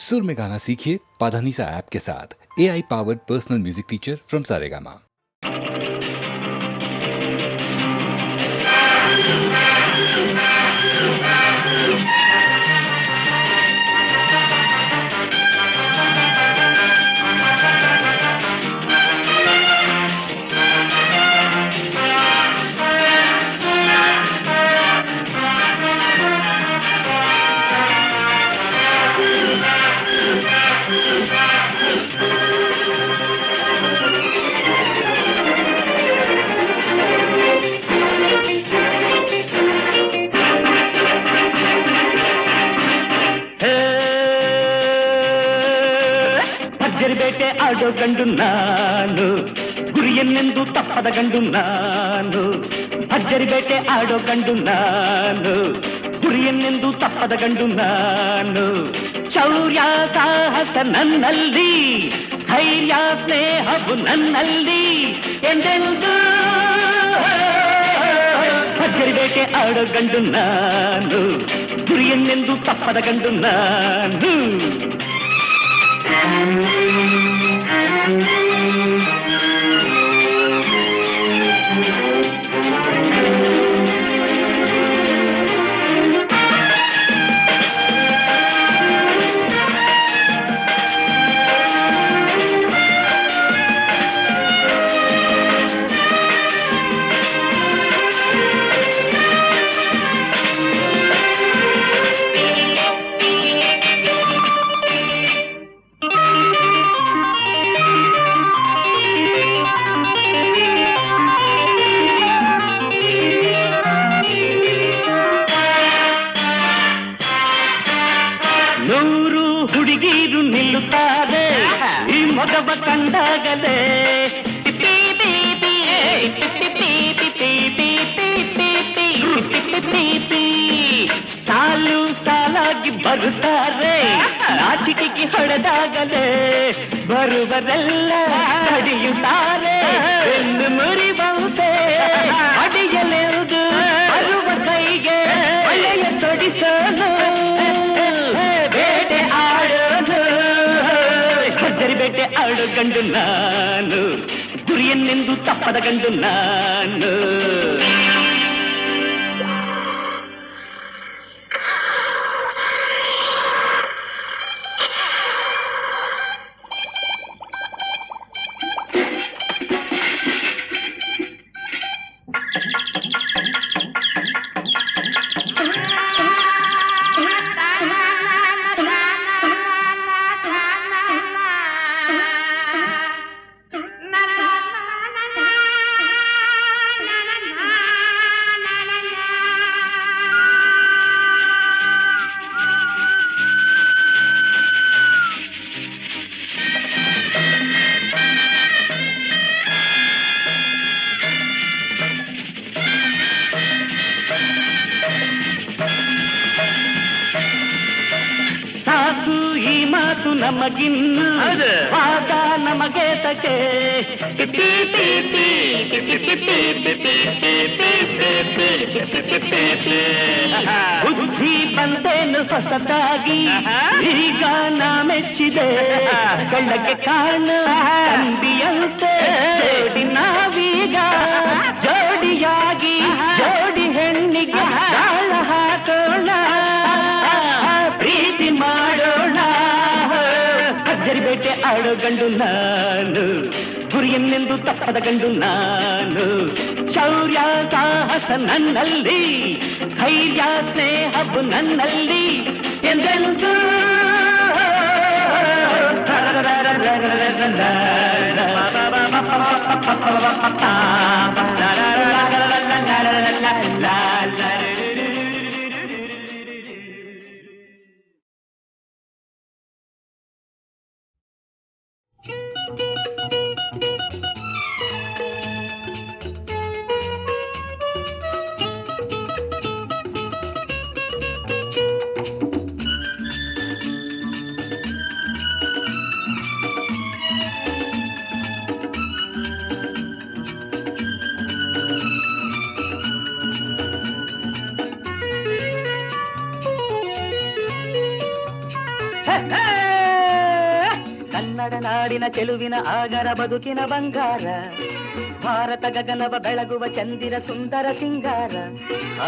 सुर में गाना सीखिए पाधानीसा ऐप के साथ। AI powered personal music teacher from Saregama. ಬೇಟೆ ಆಡೋ ಗಂಡು ನಾನು, ಗುರಿಯನ್ನೆಂದು ತಪ್ಪದ ಗಂಡು ನಾನು. ಭರ್ಜರಿ ಬೇಟೆ ಆಡೋ ಗಂಡು ನಾನು, ಗುರಿಯನ್ನೆಂದು ತಪ್ಪದ ಗಂಡು ನಾನು. ಶೌರ್ಯ ಸಾಹಸ ನನ್ನಲ್ಲಿ, ಧೈರ್ಯ ಸ್ನೇಹವು ನನ್ನಲ್ಲಿ ಎಂದೆಂದು. ಭರ್ಜರಿ ಬೇಟೆ ಆಡೋ ಗಂಡು ನಾನು, ಗುರಿಯನ್ನೆಂದು ತಪ್ಪದ ಗಂಡು ನಾನು. ಹುಡುಗೀರು ನಿಲ್ಲುತ್ತಾರೆ ಈ ಮಗವ ಕಂಡಾಗಲೇ. ಸಾಲು ಸಾಲಾಗಿ ಬರುತ್ತಾರೆ ನಾಚಿಕೆಗೆ ಹೊಡೆದಾಗಲೇ. ಬರುವರೆಲ್ಲ ನಡೆಯುತ್ತಾರೆ ಎಂದು ಮುರಿವಂತೆ ಅಡಿಯಲೆಂದು ಬರುವ ಕೈಗೆ ಒಳ್ಳೆಯ ತೊಡಿಸೋನು. ಬೇಟೆ ಆಡು ಗಂಡು ನಾನು, ಗುರಿಯನ್ನೆಂದು ತಪ್ಪದ ಗಂಡು ನಾನು. ಈ ಮಾತು ನಮಗಿನ್ನು ವಾದ ನಮಗೆ ತಕೆ. ಬುದ್ಧಿ ಬಂದೇನು ಹೊಸದಾಗಿ ಈಗ ನಾ ಮೆಚ್ಚಿದೆ. ಕಳ್ಳಕ್ಕೆ ಕಾಣು ತಂಬಿಯಂತೆ ಜೋಡಿ ನಾವೀಗ, ಜೋಡಿಯಾಗಿ ಜೋಡಿ ಹೆಣ್ಣಿಗೆ ತಾಳ ಹಾಕೋಣ, ಪ್ರೀತಿ ಮಾಡೋಣ. ಭರ್ಜರಿ ಬೇಟೆ ಆಡೋ ಗಂಡು ನಾನು, ಗುರಿಯನ್ನೆಂದು ತಪ್ಪದ ಗಂಡು ನಾನು. ಶೌರ್ಯ ಸಾಹಸ ನನ್ನಲ್ಲಿ, ಧೈರ್ಯ ಸ್ನೇಹವು ನನ್ನಲ್ಲಿ ಎಂದೆಂದು. Hey! ಕನ್ನಡ ನಾಡಿನ ಚೆಲುವಿನ ಆಗರ ಬದುಕಿನ ಬಂಗಾರ, ಭಾರತ ಗಗನವ ಬೆಳಗುವ ಚಂದಿರ ಸುಂದರ ಸಿಂಗಾರ,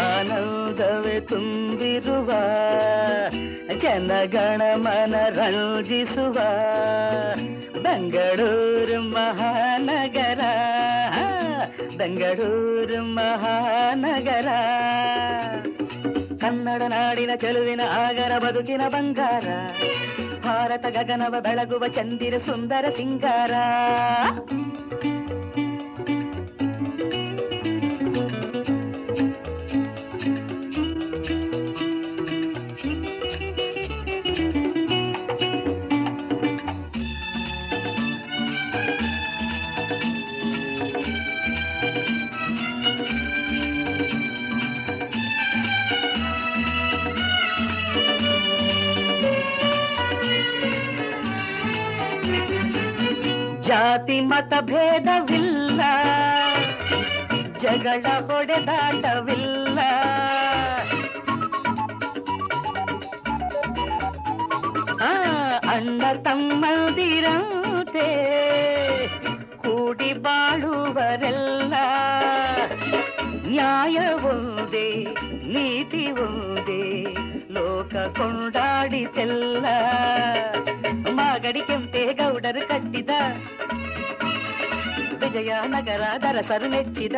ಆನಂದವೇ ತುಂಬಿರುವ ಜನಗಣ ಮನ ರಂಜಿಸುವ ಬೆಂಗಳೂರು ಮಹಾನಗರ, ಬೆಂಗಳೂರು ಮಹಾನಗರ. ಕನ್ನಡ ನಾಡಿನ ಚೆಲುವಿನ ಆಗರ ಬದುಕಿನ ಬಂಗಾರ, ಭಾರತ ಗಗನವ ಬೆಳಗುವ ಚಂದಿರ ಸುಂದರ ಸಿಂಗಾರ. ಜಾತಿ ಮತ ಭೇದವಿಲ್ಲ, ಜಗಳ ಹೊಡೆದಾಟವಿಲ್ಲ, ಅಣ್ಣ ತಮ್ಮಂದಿರಂತೆ ಕೂಡಿ ಬಾಳುವರೆಲ್ಲ, ನ್ಯಾಯ ಒಂದೇ ನೀತಿ ಒಂದೇ ಲೋಕ ಕೊಂಡಾಡಿತೆಲ್ಲ. ಮಾಗಡಿ ಕೆಂಪೇಗೌಡರು ಕಟ್ಟಿದ ವಿಜಯನಗರ ದರಸರು ಮೆಚ್ಚಿದ,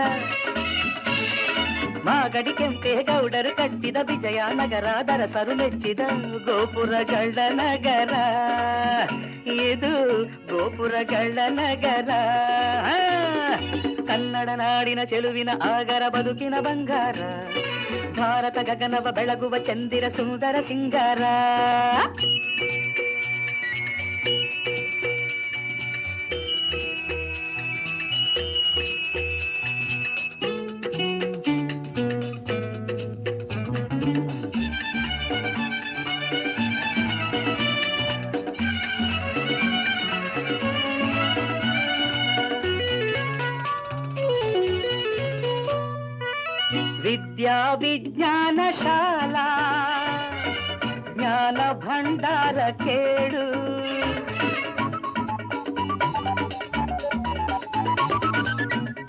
ಮಾಗಡಿ ಕೆಂಪೇಗೌಡರು ಕಟ್ಟಿದ ವಿಜಯನಗರ ದರಸರು ಮೆಚ್ಚಿದ ಗೋಪುರಗಳ ನಗರ, ಇದು ಗೋಪುರಗಳ ನಗರ. ಕನ್ನಡ ನಾಡಿನ ಚೆಲುವಿನ ಆಗರ ಬದುಕಿನ ಬಂಗಾರ, ಭಾರತ ಗಗನವ ಬೆಳಗುವ ಚಂದಿರ ಸುಂದರ ಸಿಂಗಾರ. ವಿದ್ಯಾ ವಿಜ್ಞಾನ ಶಾಲಾ ಜ್ಞಾನ ಭಂಡಾರ ಕೇಳು,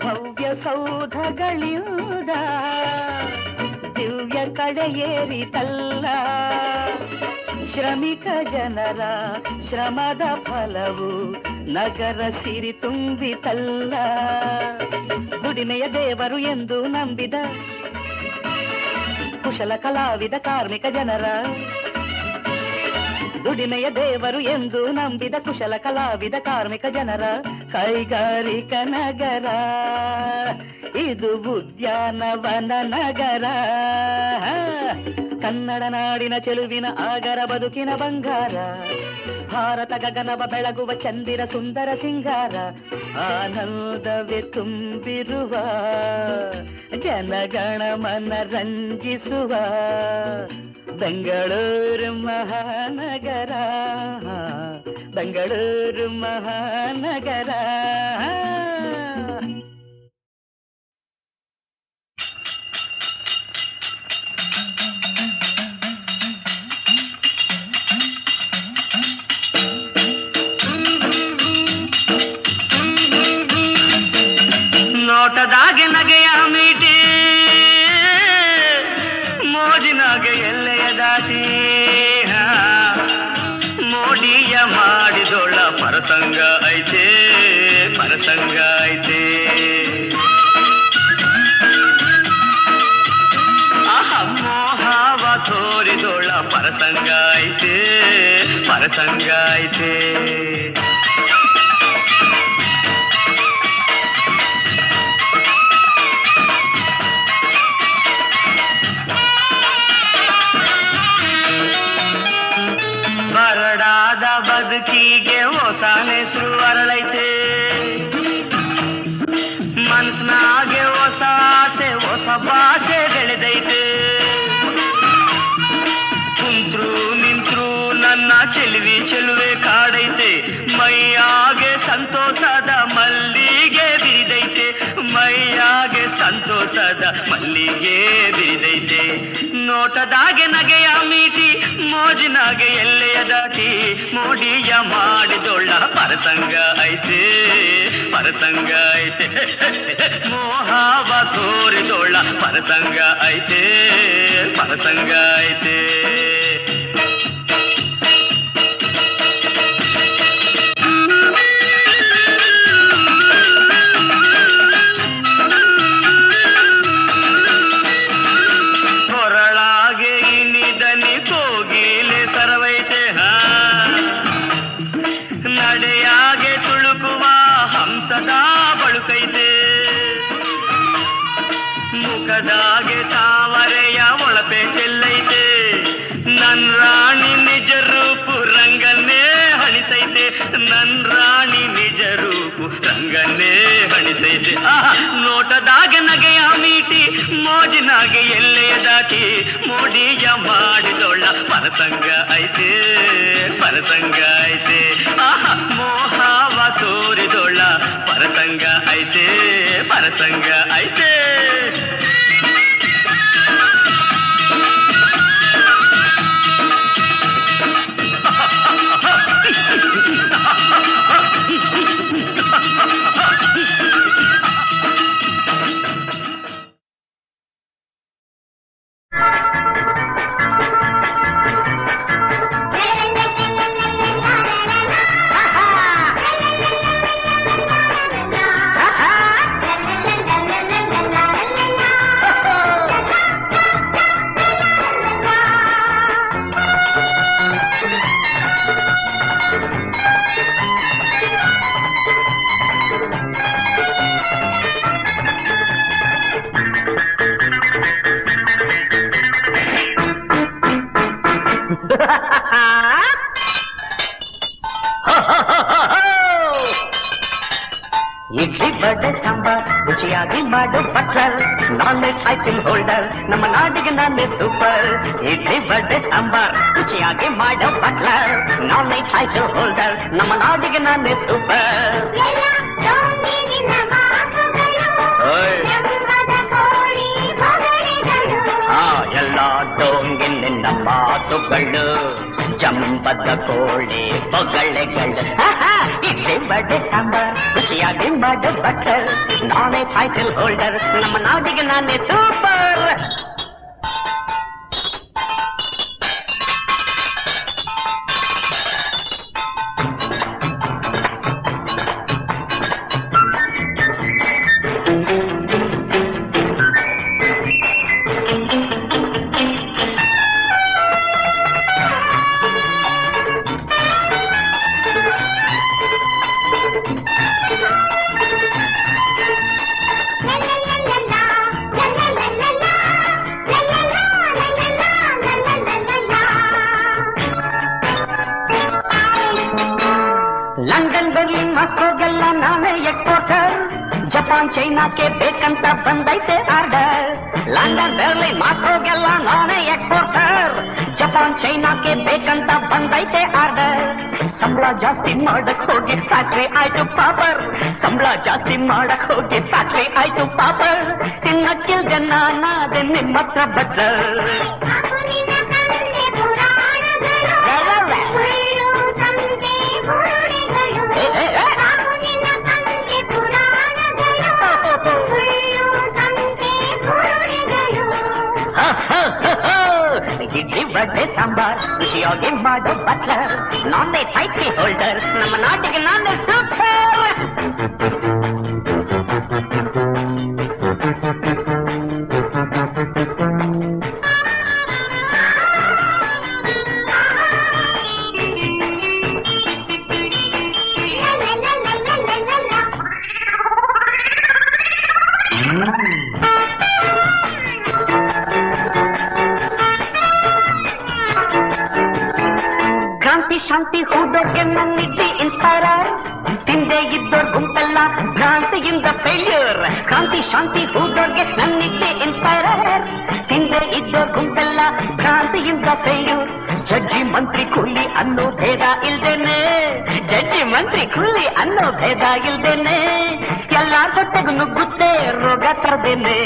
ಭವ್ಯ ಸೌಧಗಳಿಂದ ದಿವ್ಯ ಕಡೆಯೇರಿತಲ್ಲ, ಶ್ರಮಿಕ ಜನರ ಶ್ರಮದ ಫಲವು ನಗರ ಸಿರಿ ತುಂಬಿತಲ್ಲ, ದುಡಿಮೆಯ ದೇವರು ಎಂದು ನಂಬಿದ ಕುಶಲ ಕಲಾವಿದ ಕಾರ್ಮಿಕ ಜನರ, ದುಡಿಮೆಯ ದೇವರು ಎಂದು ನಂಬಿದ ಕುಶಲ ಕಲಾವಿದ ಕಾರ್ಮಿಕ ಜನರ ಕೈಗಾರಿಕಾ ನಗರ, ಇದು ಉದ್ಯಾನವನ ನಗರ. ಕನ್ನಡ ನಾಡಿನ ಚೆಲುವಿನ ಆಗರ ಬದುಕಿನ ಬಂಗಾರ, ಭಾರತ ಗಗನವ ಬೆಳಗುವ ಚಂದಿರ ಸುಂದರ ಸಿಂಗಾರ, ಆನಂದವೇ ತುಂಬಿರುವ ಜನಗಣ ಮನ ರಂಜಿಸುವ ಬೆಂಗಳೂರು ಮಹಾನಗರ, ಬೆಂಗಳೂರು ಮಹಾನಗರ. ನೋಟದಾಗೆ ನಗೆಯ ಮೀಟಿ, ಮೋಜಿನಾಗೆ ಎಲ್ಲೆಯ ದಾಟಿ, ಮೋಡಿಯ ಮಾಡಿದೊಳ್ಳ ಪರಸಂಗ ಐತೆ, ಪರಸಂಗ ಐತೆ. ಮೋಹವ ತೋರಿದೊಳ್ಳ ಪರಸಂಗ ಐತೆ, ಪರಸಂಗ ಐತೆ. ಬರಡಾದ ಬದುಕಿಗೆ ಹೊಸ ಹೆಸರು ಅರಳೈತೆ, ಮನಸ್ನಾಗೆ ಹೊಸ ಆಸೆ ಹೊಸ ಭಾಷೆ ಬೆಳೆದೈತೆ. ಕುಂತ್ರು ನಿಂತ್ರು ನನ್ನ ಚೆಲುವೆ ಚೆಲುವೆ ಕಾಡೈತೆ, ಮೈಯಾಗೆ ಸಂತೋಷದ ಮಲ್ಲಿಗೆ ಬಿರಿದೈತೆ, ಮೈಯಾಗೆ ಸಂತೋಷ ಮೋಸದ ಮಲ್ಲಿಗೆ ಬಿರಿದೈತೆ ನೋಟದಾಗೆ ನಗೆಯ ಮೀಟಿ ಮೋಜಿನಾಗೆ ಎಲ್ಲೆಯ ದಾಟಿ ಮೋಡಿಯ ಮಾಡಿದೊಳ್ಳ ಪರಸಂಗ ಐತೆ ಪರಸಂಗ ಐತೆ ಮೋಹವ ತೋರಿದೊಳ್ಳ ಪರಸಂಗ ಐತೆ ಪರಸಂಗ ಐತೆ ಸದಾ ಬಳುಕೈತೆ ಮುಖದಾಗೆ ತಾವರೆಯ ಒಳಪೆ ಚೆಲ್ಲೈತೆ ನನ್ ರಾಣಿ ನಿಜ ರೂಪು ರಂಗನ್ನೇ ಹಣಿಸೈತೆ ನನ್ ರಾಣಿ ನಿಜ ರೂಪು ರಂಗನ್ನೇ ಹಣಿಸೈತೆ ನೋಟದಾಗೆ ನಗೆಯ ಮೀಟಿ ಮೋಜಿನಾಗೆ ಎಲ್ಲೆಯ ದಾಟಿ ಮೋಡಿಯ ಮಾಡಿದೊಳ್ಳ ಪರಸಂಗ ಐತೆ ಪರಸಂಗ ಐತೆ ಮೋಹವ ತೋರಿದೊಳ್ಳ ಪರಸಂಗ ಐತೆ ಪರಸಂಗ ಐತೆ ಇಡ್ಲಿ ಬಡೆ ಸಾಂಬಾರ್ ರುಚಿಯಾಗಿ ಮಾಡು ಬಟ್ಲರ್ ನಾನೇ ಟೈಟಲ್ ಹೋಲ್ಡರ್ ನಮ್ಮ ನಾಡಿಗೆ ನಾನೇ ಸೂಪರ್ ಇಡ್ಲಿ ಬಡೆ ಸಾಂಬಾರ್ ರುಚಿಯಾಗಿ ಮಾಡು ಬಟ್ಲರ್ ನಾನೇ ಟೈಟಲ್ ಹೋಲ್ಡರ್ ನಮ್ಮ ನಾಡಿಗೆ ನಾನೇ ಸೂಪರ್ ಎಲ್ಲ ಡೋಂಗಿ ನಿನ್ನ ಮಾತುಗಳು ಜಂಬದ ಕೋಳಿ ಬೊಗಳೆಗಳು ಇಡ್ಲಿ ಬಡೆ ಸಾಂಬಾರ್ ರುಚಿಯಾಗಿ ಮಾಡು ಬಟ್ಲರ್ ನಾನೇ ಟೈಟಲ್ ಹೋಲ್ಡರ್ ನಮ್ಮ ನಾಡಿಗೆ ನಾನೇ ಸೂಪರ್ ಲಂಡನ್ ಬರ್ಲಿನ್ ಮಾಸ್ಕೋಗೆಲ್ಲ ನಾನೇ ಎಕ್ಸ್ಪೋರ್ಟರ್ ಜಪಾನ್ ಚೈನಾಕ್ಕೆ ಬೇಕಂತ ಬಂದೈತೆ ಆರ್ಡರ್ ಲಂಡನ್ ಬರ್ಲಿನ್ ಮಾಸ್ಕೋಗೆಲ್ಲ ನಾನೇ ಎಕ್ಸ್ಪೋರ್ಟರ್ ಜಪಾನ್ ಚೈನಾಕ್ಕೆ ಬೇಕಂತ ಬಂದೈತೆ ಆರ್ಡರ್ ಸಂಬಳ ಜಾಸ್ತಿ ಮಾಡಕ್ ಹೋಗಿ ಫ್ಯಾಕ್ಟ್ರಿ ಆಯ್ತು ಪಾಪರ್ ಸಂಬಳ ಜಾಸ್ತಿ ಮಾಡಕ್ ಹೋಗಿ ಫ್ಯಾಕ್ಟ್ರಿ ಆಯ್ತು ಪಾಪರ್ ತಿನ್ನಕ್ಕಿಲ್ದೆ ನಾನಾದೆ ನಿಮ್ಮ ಹತ್ರ ಬಟ್ಲರ್ ಇಡ್ಲಿ ಬಡೆ ಸಾಂಬಾರ್ ರುಚಿಯಾಗಿ ಮಾಡೋ ಬಟ್ಲರ್ ನಾನೇ ಟೈಟಲ್ ಹೋಲ್ಡರ್ ನಮ್ಮ ನಾಟಿಗೆ ನಾನೇ ಸೂಪರ್ ಶಾಂತಿ ಹೂಡೋಕೆ ನನ್ನಿದ್ದಿ ಇನ್ಸ್ಪೈರರ್. ತಿಂದೆ ಇದ್ದೋರ್ ಗುಂಪೆಲ್ಲ ಭ್ರಾಂತಿಯಿಂದ ಫೇಲ್ಯೂರ್. ಕ್ರಾಂತಿ ಶಾಂತಿ ಹೂಡೋರ್ಗೆ ನನ್ನಿದ್ದಿ ಇನ್ಸ್ಪೈರರ್. ತಿಂದೆ ಇದ್ದೋರ್ ಗುಂಪೆಲ್ಲ ಭ್ರಾಂತಿಯಿಂದ ಫೇಲ್ಯೂರ್. ಜಡ್ಜಿ ಮಂತ್ರಿ ಕೂಲಿ ಅನ್ನೋ ಭೇದ ಇಲ್ದೇನೆ, ಜಡ್ಜಿ ಮಂತ್ರಿ ಕೂಲಿ ಅನ್ನೋ ಭೇದ ಇಲ್ದೇನೆ, ಎಲ್ಲ ಹೊಟ್ಟೆಗೂ ನುಗ್ಗುತ್ತೆ ರೋಗ ತರದೇನೆ.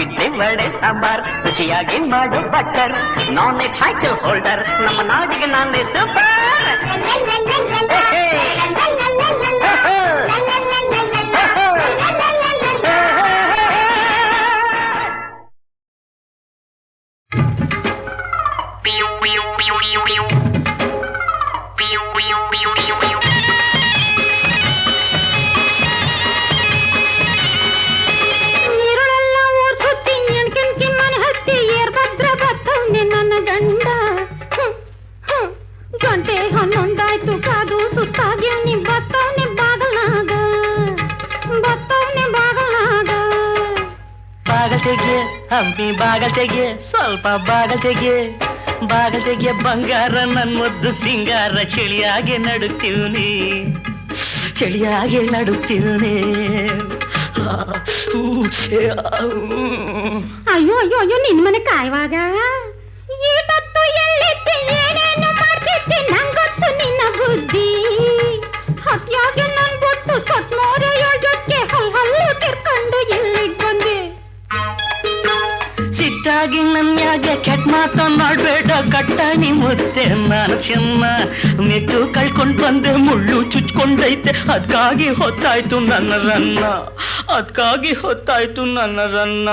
ಇಡ್ಲಿ ವಡೆ ಸಾಂಬಾರ್ ರುಚಿಯಾಗಿ ಮಾಡು ಬಟರ್. ನಾನೇ ಟೈಟಲ್ ಹೋಲ್ಡರ್, ನಮ್ಮ ನಾಡಿಗೆ ನಾನೇ ಸೂಪರ್. ಗಂಟೆ 11 ಕಾದು ಸುಸ್ತಾಗಿ ನೀ ಬತ್ತವನೆ ಬಾಗಲಾಗ, ಬತ್ತವನೆ ಬಾಗಲಾಗ. ಬಾಗತೆಗೆ ಹಂಪಿ ಬಾಗತೆಗೆ ಸ್ವಲ್ಪ ಬಾಗತೆಗೆ, ಬಾಗತೆಗೆ ಬಂಗಾರ ನನ್ ಮುದ್ದು ಸಿಂಗಾರ. ಚಳಿಯಾಗೆ ನಡುತ್ತೀವ್ನಿ, ಚಳಿಯಾಗೆ ನಡುತ್ತೀವ್ನಿ. ಅಯ್ಯೋ ಅಯ್ಯೋ ಅಯ್ಯೋ, ನಿನ್ ಮನೆ ಕಾಯುವಾಗ ಈಟತ್ತು ಎಲ್ಲಿದ್ದೆ, ಏನೇನು ಮಾಡ್ತಿದ್ದೆ ನಂಗೊತ್ತು ನಿನ್ನ ಬುದ್ಧಿ. ಹತ್ಯಾಗೆ ನನ್ ಗೊತ್ತು ಸತ್ನೋರ 7 ಜೊತೆ ಹಲ್ಲು ತಿರ್ಕೊಂಡು ಎಲ್ಲಿಗ್ ಬಂದೆ. ಸಿಟ್ಟಾಗಿ ನನ್ಯಾಗೆ ಕೆಟ್ಟ ಮಾತನಾಡ್ಬೇಡ ಕಟ್ಟಾಣಿ ಮುತ್ತೆ. ನಾನು ಚೆನ್ನ ಮೆಟ್ಟು ಕಳ್ಕೊಂಡ್ ಬಂದೆ, ಮುಳ್ಳು ಚುಚ್ಕೊಂಡೈತೆ, ಅದ್ಕಾಗಿ ಹೊತ್ತಾಯ್ತು ನನ್ನ ರನ್ನ, ಅದ್ಕಾಗಿ ಹೊತ್ತಾಯ್ತು ನನ್ನ ರನ್ನ.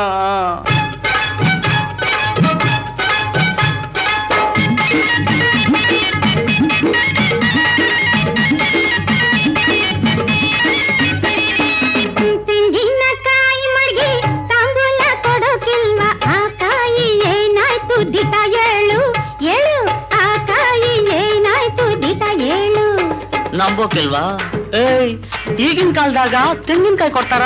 ತೆಂಗಿನಕಾಯಿ ಮಡ್ಗಿ ತಾಂಬೂಲ ಕೊಡೋಕಿಲ್ವ, ಆ ಕಾಯಿ ಏನಾಯ್ತು ದಿಟ ಏಳು ಏಳು, ಆ ಕಾಯಿ ಏನಾಯ್ತು ದಿಟ ಏಳು. ನಂಬೋಕಿಲ್ವಾ? ಏಯ್, ಈಗಿನ ಕಾಲದಾಗ ತೆಂಗಿನಕಾಯಿ ಕೊಡ್ತಾರ?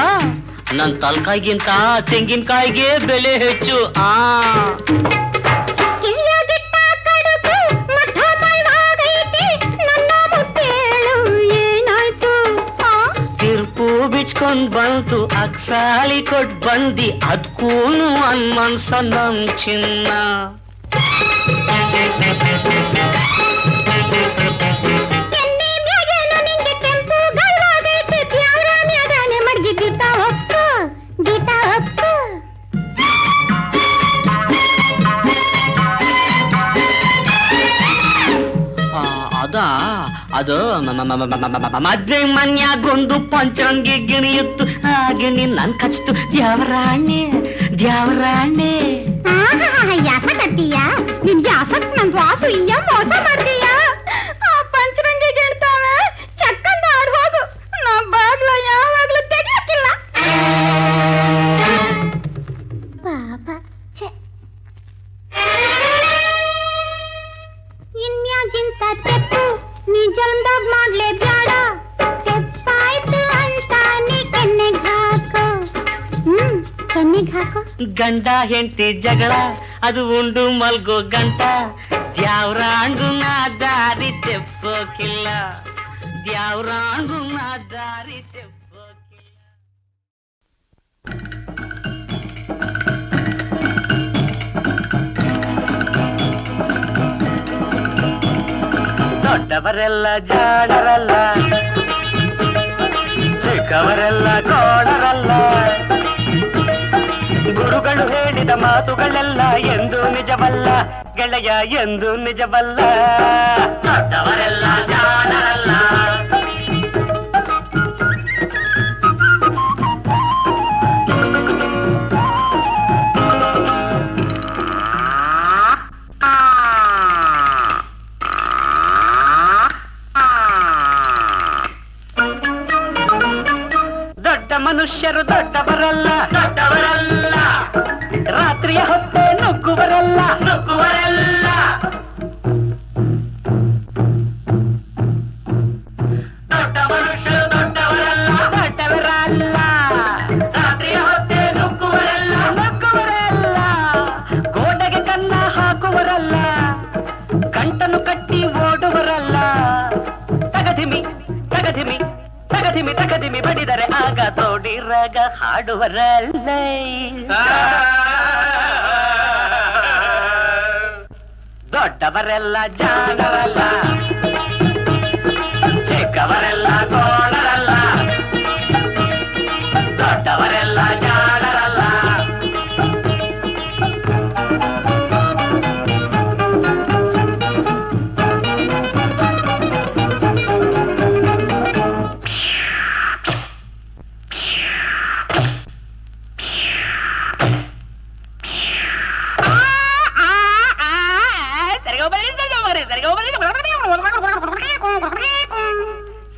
ನನ್ ತಲ್ಕಾಯಿಗಿಂತ ತೆಂಗಿನಕಾಯಿಗೆ ಬೆಲೆ ಹೆಚ್ಚು. ಕಿವಿಯಾಗಿಟ್ಟ ಕಡುಬು ಮಠ ಮೈವಾಗೈತಿ, ನನ್ನ ಮುತ್ತೇಳು ಏನಾಯ್ತು? ತಿರ್ಪು ಬಿಚ್ಕೊಂಡ್ ಬಂತು, ಅಕ್ಸಾಲಿ ಕೊಟ್ ಬಂದಿ, ಅದ್ಕೂನು ಅನ್ಮನ್ಸ ನಮ್ ಚಿನ್ನ. ಎಣ್ಣೆ ಮ್ಯಾಗೇನು ನಿಂಗೆ ಕೆಂಪು ಗಲ್ವಾಗೈತಿ, ದ್ಯಾವ್ರ ಮ್ಯಾಗಾನೆ ಮಡ್ಗಿ ದಿಟ ಒಪ್ಪು, ದಿಟ ಒಪ್ಪು. ಅದು ಮದ್ವೆ ಮನ್ಯಾಗೊಂದು ಪಂಚರಂಗಿ ಗಿಣಿಯಿತ್ತು, ಆ ಗಿಣಿ ನನ್ ಕಚ್ತು. ದ್ಯಾವರಾಣೆ ದ್ಯಾವರಾಣೆ. ಯಾಸ ಕತ್ತೀಯ ನಿನ್ ಯಾಸಕ್ ನನ್ ವಾಸು ಇಯ್ಯ ಮೋಸ ಮಾಡ್ತೀಯ. ಆ ಪಂಚರಂಗಿ ಗಿಡ್ತಾವೆ ಚಕ್ಕಂದ ಆಡ್ ಹೋಗು, ನಾ ಬಾಗ್ಲ ಯಾವಾಗ್ಲೂ ತೆಗಿಯಕ್ಕಿಲ್ಲ. ಪಾಪ ಛೆ. ಇನ್ಯಾಗಿಂತ ತೆಪ್ಪು ನೀ ಜನ್ಮದಾಗ ಮಾಡ್ಲೇ ಬ್ಯಾಡ, ತೆಪ್ಪಾಯ್ತು ಅಂತ ನೀ ಕೆನ್ನೆಗ್ ಹಾಕೋ. ಕೆನ್ನೆಗ್ ಹಾಕೋ. ಗಂಡ ಹೆಂಡತಿ ಜಗಳ ಅದು ಉಂಡು ಮಲ್ಗೋ ಗಂಟ, ದ್ಯಾವ್ರಾಂಡು ನಾ ದಾರಿ ತೆಪ್ಪೋಕಿಲ್ಲ, ದ್ಯಾವ್ರಾಂಡು ನಾ ದಾರಿ ತೆಪ್ಪೋಕಿಲ್ಲ. ದೊಡ್ಡವರೆಲ್ಲ ಜಾಣರಲ್ಲ, ಚಿಕ್ಕವರೆಲ್ಲ ಜೋಡರಲ್ಲ, ಗುರುಗಳು ಹೇಳಿದ ಮಾತುಗಳೆಲ್ಲ ಎಂದು ನಿಜವಲ್ಲ ಗೆಳೆಯ, ಎಂದು ನಿಜವಲ್ಲ. ದೊಡ್ಡವರೆಲ್ಲ ಜಾಣರಲ್ಲ, ದೊಡ್ಡ ಮನುಷ್ಯರು ದೊಡ್ಡವರಲ್ಲ, ದೊಡ್ಡವರಲ್ಲ. ರಾತ್ರಿಯ ಹೊತ್ತೆ ನುಗ್ಗುವರಲ್ಲ, ನುಗ್ಗುವರಲ್ಲ. ದೊಡ್ಡ ಮನುಷ್ಯರು ದೊಡ್ಡವರಲ್ಲ, ದೊಡ್ಡವರಲ್ಲ. ರಾತ್ರಿಯ ಹೊತ್ತೆ ನುಗ್ಗುವರಲ್ಲ, ನುಗ್ಗುವರಲ್ಲ. ಗೋಡೆಗೆ ಕನ್ನ ಹಾಕುವರಲ್ಲ, ಗಂಟನ ಗಂಟಲು ಕಟ್ಟಿ ಓಡುವರಲ್ಲ. ತಗಧಿಮಿ ತಗಧಿಮಿ ತಗಧಿಮಿ ತಗಧಿಮಿ ಬಡಿದರೆ ಆಗ ತೋಡಿರಾಗ ಹಾಡುವರಲ್ಲ. ದೊಡ್ಡವರೆಲ್ಲ ಜಾಣರಲ್ಲ, ಚಿಕ್ಕವರೆಲ್ಲ ಸೋಣರಲ್ಲ. ದೊಡ್ಡವರೆಲ್ಲ ಜಾಣರಲ್ಲ.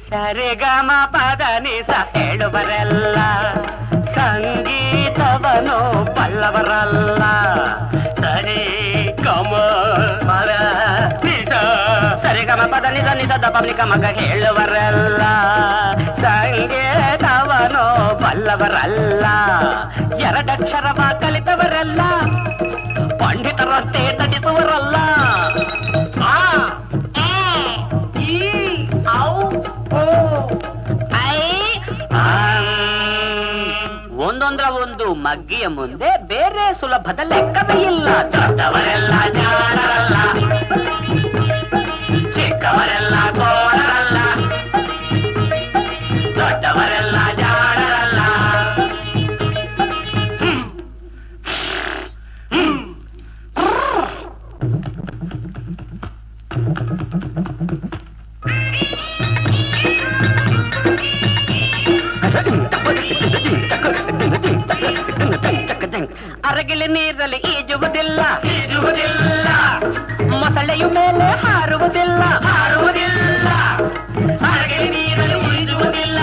ಸರಿಗಮ ಪದ ನಿಸ ಹೇಳುವರೆಲ್ಲ, ಸಂಗೀತವನು ಪಲ್ಲವರಲ್ಲ. ಸರಿ ಗಮ ಪದ ನಿಸ ಸರಿಗಮ ಪದ ನಿಸ ನಿಸದ ಪಬ್ಲಿಕ ಮಗ ಹೇಳುವರಲ್ಲ, ಸಂಗೀತವನು ಪಲ್ಲವರಲ್ಲ. ಎರಡಕ್ಷರವ ಕಲಿತವರಲ್ಲ, ಪಂಡಿತರಂತೆ ತಟಿಸುವರಲ್ಲ. ಒಂದೊಂದರ ಒಂದು ಮಗ್ಗಿಯ ಮುಂದೆ ಬೇರೆ ಸುಲಭದ ಲೆಕ್ಕವೇ ಇಲ್ಲ. ದೊಡ್ಡವರೆಲ್ಲ ಜಾಣರಲ್ಲ, ಚಿಕ್ಕವರೆಲ್ಲ ಕೋಣರಲ್ಲ. ದೊಡ್ಡವರೆಲ್ಲ ಜಾಣರಲ್ಲ. ಅರಗಿಲಿ ನೀರಲ್ಲಿ ಈಜುವುದಿಲ್ಲ, ಮೊಸಳೆಯು ಮೇಲೆ ಹಾರುವುದಿಲ್ಲ. ಅರಗಿಲಿ ನೀರಲ್ಲಿ ಈಜುವುದಿಲ್ಲ,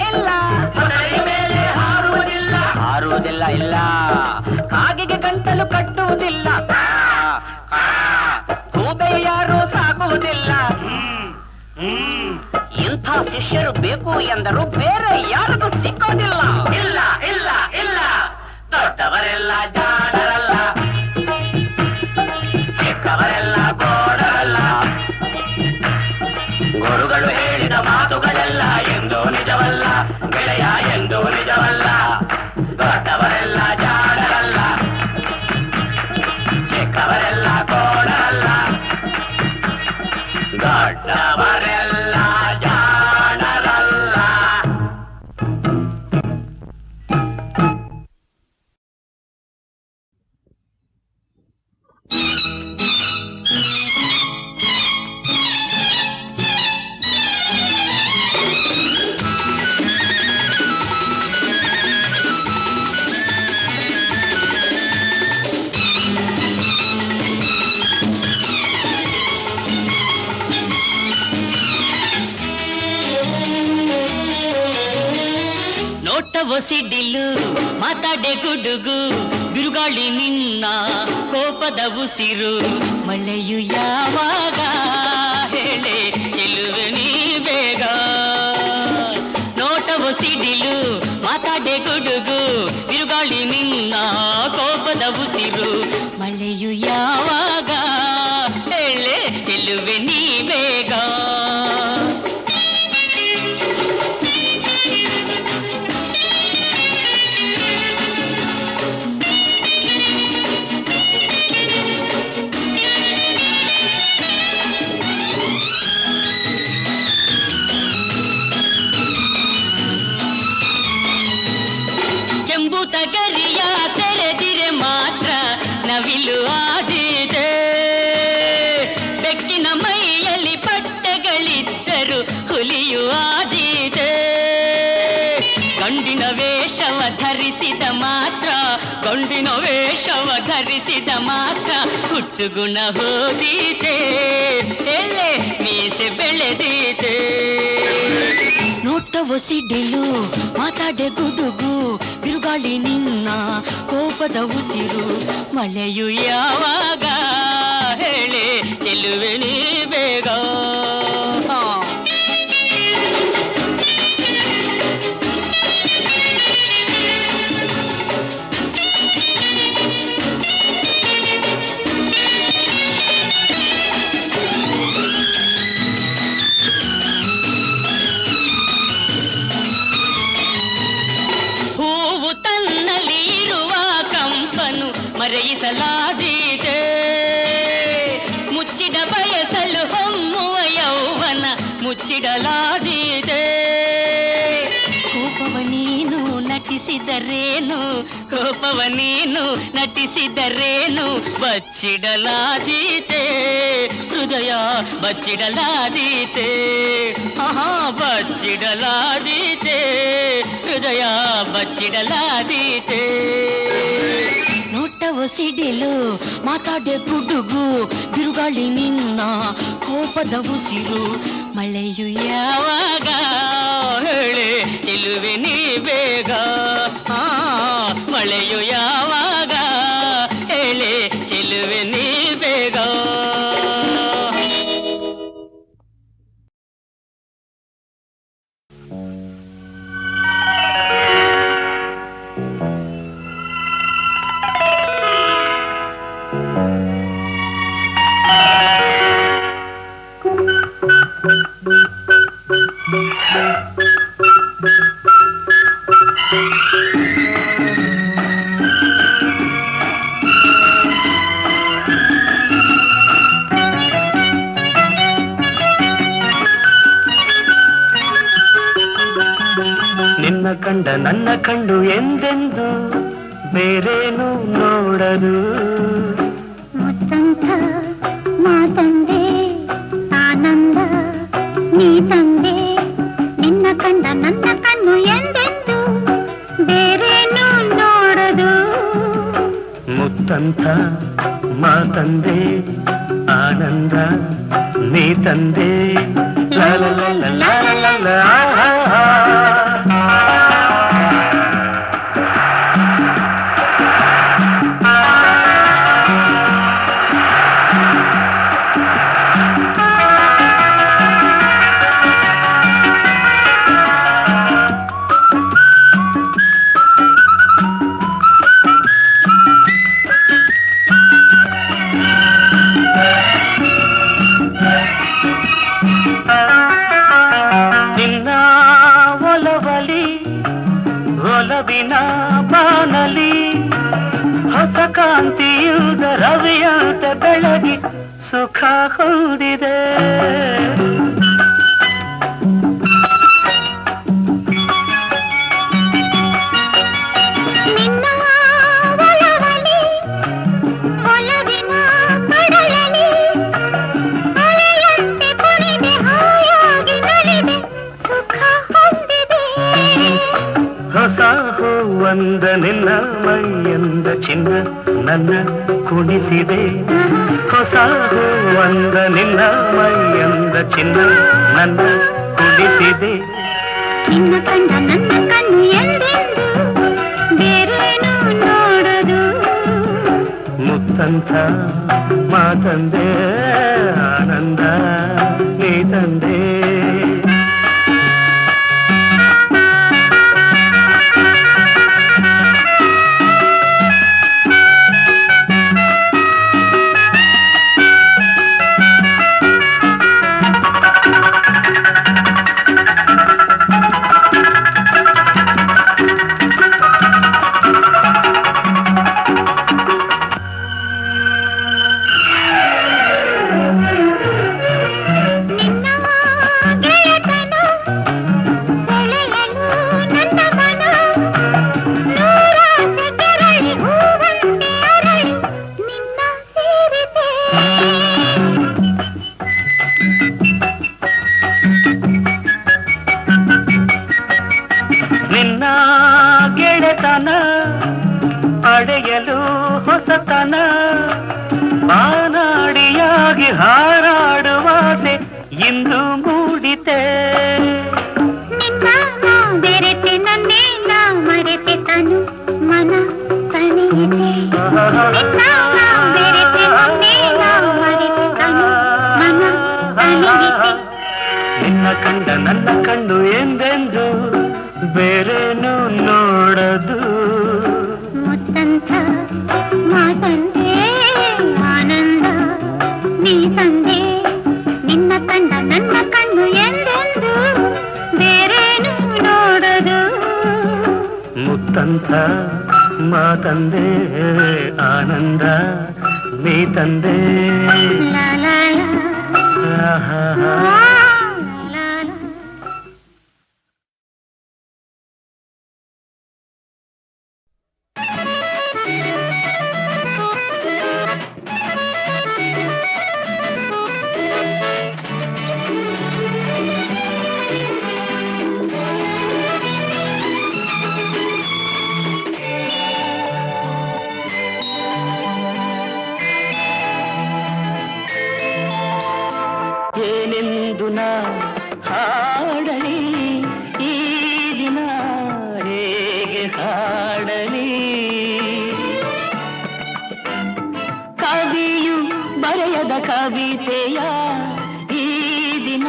ಇಲ್ಲ. ಮೊಸಳೆಯ ಮೇಲೆ ಹಾರುವುದಿಲ್ಲ, ಇಲ್ಲ. ಕಾಗಿಗೆ ಗಂಟಲು ಕಟ್ಟುವುದಿಲ್ಲ, ಗೂಬೆ ಯಾರು ಸಾಕುವುದಿಲ್ಲ. ಇಂಥ ಶಿಷ್ಯರು ಬೇಕು ಎಂದರು ಬೇರೆ ಯಾರಿಗೂ ಸಿಕ್ಕೋದಿಲ್ಲ. ಇಲ್ಲ ಇಲ್ಲ ಇಲ್ಲ. ದೊಡ್ಡವರೆಲ್ಲ ಜಾಣರಲ್ಲ, ಚಿಕ್ಕವರೆಲ್ಲ ಗೋಡರಲ್ಲ. ಗುರುಗಳು ಹೇಳಿದ ಮಾತುಗಳೆಲ್ಲ ಎಂದೂ ನಿಜವಲ್ಲ, ಗೆಳೆಯ ಎಂದೂ ನಿಜವಲ್ಲ. ದೊಡ್ಡವರೆಲ್ಲ ಜಾಣರಲ್ಲ, ಚಿಕ್ಕವರೆಲ್ಲ ಗೋಡರಲ್ಲ. ದೊಡ್ಡವರೆಲ್ಲ ಜಾಣರಲ್ಲ. ಸಿಡಿಲು ಮಾತಾಡೆ ಗುಡುಗು, ಬಿರುಗಾಳಿ ನಿನ್ನ ಕೋಪದ ಉಸಿರು. ಮಳೆಯು ಯಾವಾಗ ಹೇಳೆ ಚೆಲುವೆ ನೀ ಬೇಗ. ನೋಟವು ಸಿಡಿಲು ಮಾತಾಡೆ ಗುಡುಗು, ಬಿರುಗಾಳಿ ನಿನ್ನ ಕೋಪದ ಉಸಿರು. ಮಳೆಯು ಯಾವಾಗ ಹೇಳೆ ಚೆಲುವೆ ನೀ ಬೇಗ. ತಗರಿಯ ತೆರೆದಿರೆ ಮಾತ್ರ ನವಿಲು ಆದಿದೆ. ಬೆಕ್ಕಿನ ಮೈಯಲ್ಲಿ ಪಟ್ಟೆಗಳಿದ್ದರು ಹುಲಿಯು ಆದಿದೆ. ಗಂಡಿನ ವೇಷವ ಧರಿಸಿದ ಮಾತ್ರ, ಗಂಡಿನ ವೇಷವ ಧರಿಸಿದ ಮಾತ್ರ ಹುಟ್ಟುಗುಣ ಹೋದಿದೆ. ಎಲೆ ಮೀಸೆ ಬೆಳೆದಿದೆ. ನೋಟವು ಸಿಡಿಲು ಮಾತಾಡೆ ಗುಡುಗು, ಬಿರುಗಾಳಿ ನಿನ್ನ ಕೋಪದ ಉಸಿರು. ಮಳೆಯು ಯಾವಾಗ ಹೇಳೆ ಚೆಲುವೆ ನೀ ಬೇಗ. ಬಯಸಲು ಹೊಮ್ಮುವ ಯೌವನ ಮುಚ್ಚಿಡಲಾಗಿದೆ. ಕೋಪವ ನೀನು ನಟಿಸಿದರೇನು, ಕೋಪವ ನೀನು ನಟಿಸಿದರೇನು, ಬಚ್ಚಿಡಲಾದೀತೆ ಹೃದಯ ಬಚ್ಚಿಡಲಾದೀತೆ, ಬಚ್ಚಿಡಲಾದೀತೆ ಹೃದಯ ಬಚ್ಚಿಡಲಾದೀತೆ. ನೋಟವು ಸಿಡಿಲು ಮಾತಾಡೆ ಗುಡುಗು, ಬಿರುಗಾಳಿ ನಿನ್ನ ಕೋಪದ ಉಸಿರು, ಮಳೆಯು ಯಾವಾಗ ಹೇಳೆ ಚೆಲುವೆ ನೀ ಬೇಗ, ಮಳೆಯು ಯಾವಾಗ ಹೇಳೆ ಚೆಲುವೆ ನೀ ಬೇಗ. ನಿನ್ನ ಕಂಡ ನನ್ನ ಕಂಡು ಎಂದೆಂದು ಬೇರೇನು ನೋಡದು, ಮುತ್ತಂತ ಮಾತಂದೆ ಆನಂದ ನೀ ತಂದೆ, ನಿನ್ನ ಕಂಡ ನನ್ನ ಕಣ್ಣು ಎಂದೆಂದು ಬೇರೇನು ನೋಡದು. ಮುತ್ತಂತ ಮಾತಂದೆ ಆನಂದ ನೀ ತಂದೆ, ಲ ಲ ಲ ಲ ಲ ಲ ಲ ಒಲವಿನ ಬಾನಲಿ ಹೊಸ ಕಾಂತಿಯುದ ರವಿಯಂತ ಬೆಳಗಿ ಸುಖ ಹೊಂದಿದೆ. ಹೊಸ ಹೂವಂದ ನಿನ್ನ ಮೈಯಂದ ಚಿನ್ನ ನನ್ನ ಕುಣಿಸಿದೆ, ಹೊಸ ಹೂವಂದ ನಿನ್ನ ಮೈಯಂದ ಚಿನ್ನ ನನ್ನ ಕುಣಿಸಿದೆ. ನಿನ್ನ ಕಂಡ ನನ್ನ ಕಣ್ಣು ಎಂದೆಂದು ಬೇರೇನು ನೋಡದು, ಮುತ್ತಂತ ಮಾತಂದೆ ಆನಂದ ನೀ ತಂದೆ. ನಿನ್ನ ಗೆಳೆತನ ಪಡೆಯಲು ಹೊಸತನ, ಮಾನಾಡಿಯಾಗಿ ಹಾರಾಡುವಾಸೆ ಇಂದು ಮೂಡಿತೆ. ನಿನ್ನ ಬೆರೆತೆ ನನ್ನೇ ನಾ ಮರೆತೆ ತನು ಮನ ತಣಿಯಿತೆ, ನಿನ್ನ ಬೆರೆತೆ ನನ್ನೇ ನಾ ಮರೆತೆ ತನು ಮನ ತಣಿಯಿತೆ. ನಿನ್ನ ಕಂಡ ನನ್ನ ಕಣ್ಣು ಎಂದೆಂದು ಬೇರೇನು ನೋಡದು, ಮುತ್ತಂತ ಮಾತಂದೆ ಆನಂದ ನೀ ತಂದೆ, ನಿನ್ನ ಕಂಡ ನನ್ನ ಕಣ್ಣು ಎಂದೆಂದು ಬೇರೇನು ನೋಡದು. ಮುತ್ತಂತ ಮಾತಂದೆ ಆನಂದ ನೀ ತಂದೆ. ಲಾ ಲಾ ಲಾ ಆಹಾ ಏನೆಂದು ನಾ ಹಾಡಲಿ ಈ ದಿನ ಹೇಗೆ ಹಾಡಲಿ ಕವಿಯು ಬರೆಯದ ಕವಿತೆಯ ಈ ದಿನ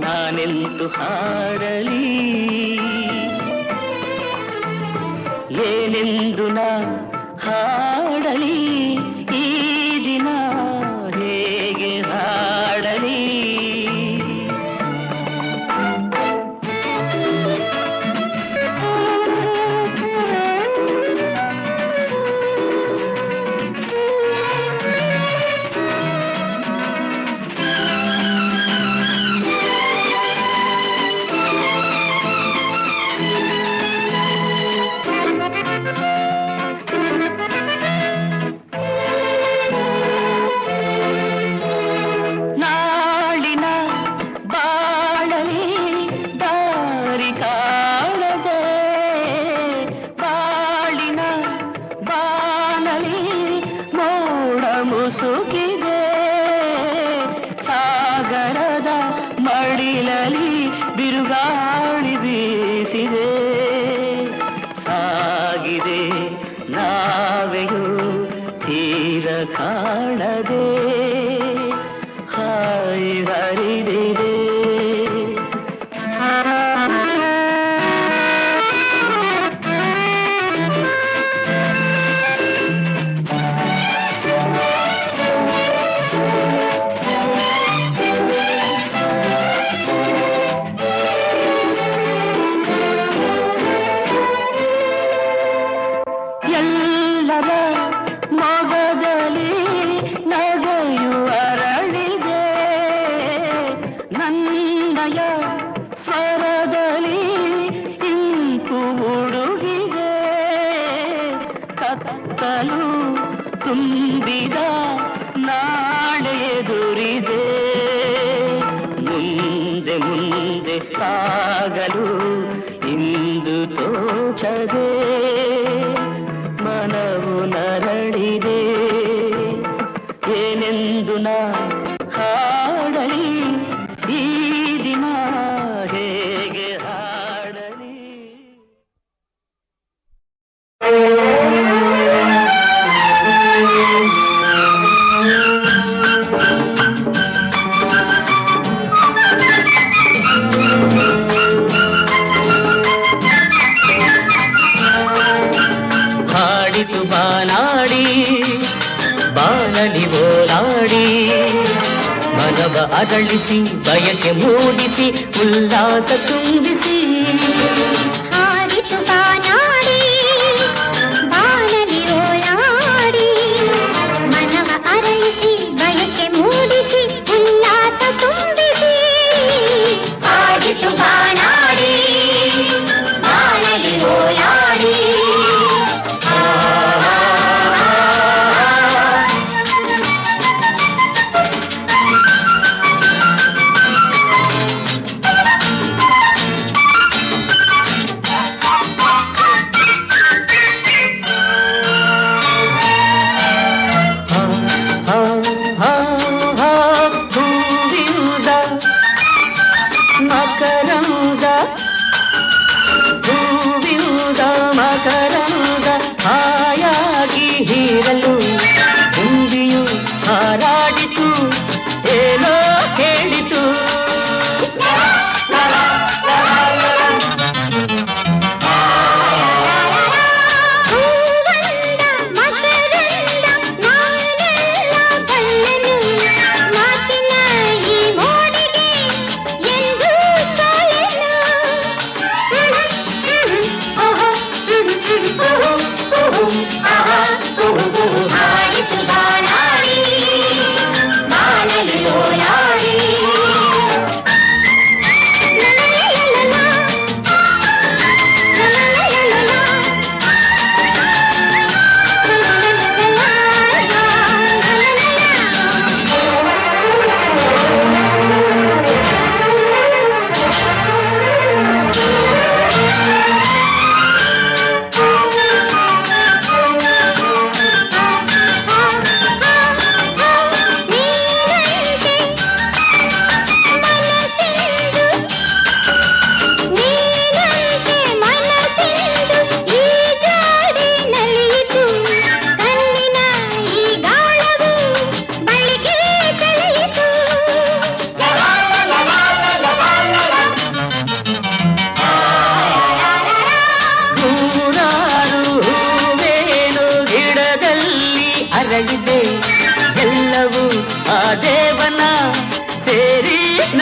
ನಾನೆಂದು ಹಾಡಲಿ ಏನೆಂದು ನಾ ಹಾಡಲಿ ಈ ದಿನ ಹೇಗೆ ಹಾಡಲಿ ನಾಳಿನ ಬಾಳಲಿ ದಾರಿ ಕಾಣದೆ ಬಾಳಿನ ಬಾನಲಿ ಮೋಡ ಮುಸುಕಿದೆ ಸಾಗರದ ಮಡಿಲಲಿ ಬಿರುಗಾಳಿ ಬೀಸಿದೆ ಸಾಗಿದೆ ನಾವೆಯು ತೀರ ಕಾಣದೆ ಹಾಯಿ ಹರಿದಿದೆ ಎಲ್ಲರ ಮೊಗದಲ್ಲಿ ನಗೆಯು ಅರಳಿದೆ ನನ್ನಯ ಸ್ವರದಲ್ಲಿ ಇಂಪು ಹುಡುಗಿದೆ ಕತ್ತಲು ತುಂಬಿದ ನಾಳೆ ಎದುರಿದೆ ಮುಂದೆ ಮುಂದೆ ಸಾಗಲು ಇಂದು ತೋಚದೆ ಮನವು ನರಳಿದೆ ಏನೆಂದು ನಾ ಹಾಡಲಿ ಈ ದಿನ ಹೇಗೆ ಹಾಡಲಿ ಹಾಡಿತು ಬಾನಾಡಿ ಬಾನಲಿ ಓಲಾಡಿ ಮನವ ಅರಳಿಸಿ ಬಯಕೆ ಮೂಡಿಸಿ ಉಲ್ಲಾಸ ತುಂಬಿಸಿ ಹಾಡಿತು ಬಾನಾಡಿ ಬಾನಲಿ ಓಲಾಡಿ ಮನವ ಅರಳಿಸಿ ಬಯಕೆ ಮೂಡಿಸಿ ಉಲ್ಲಾಸ ತುಂಬಿಸಿ ಹಾಡಿತು ಬಾನಾಡಿ ಬಾನಲಿ ಓಲಾಡಿ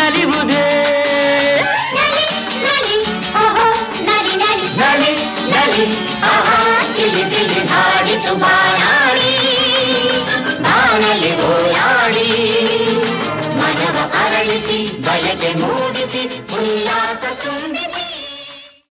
ನಲಿವುದೇ ನಲಿ ನಲಿ ಓಹೋ ನಲಿ ನಲಿ ನಲಿ ನಲಿ ಆಹಾ ಚಿಲಿ ಚಿಲಿ ಹಾಡಿತು ಬಾಯಾಡಿ ಬಾನಲಿ ಓಯಾಡಿ ಮನವ ಅರಳಿಸಿ ಬಯಕೆ ಮೂಡಿಸಿ ಉಲ್ಲಾಸ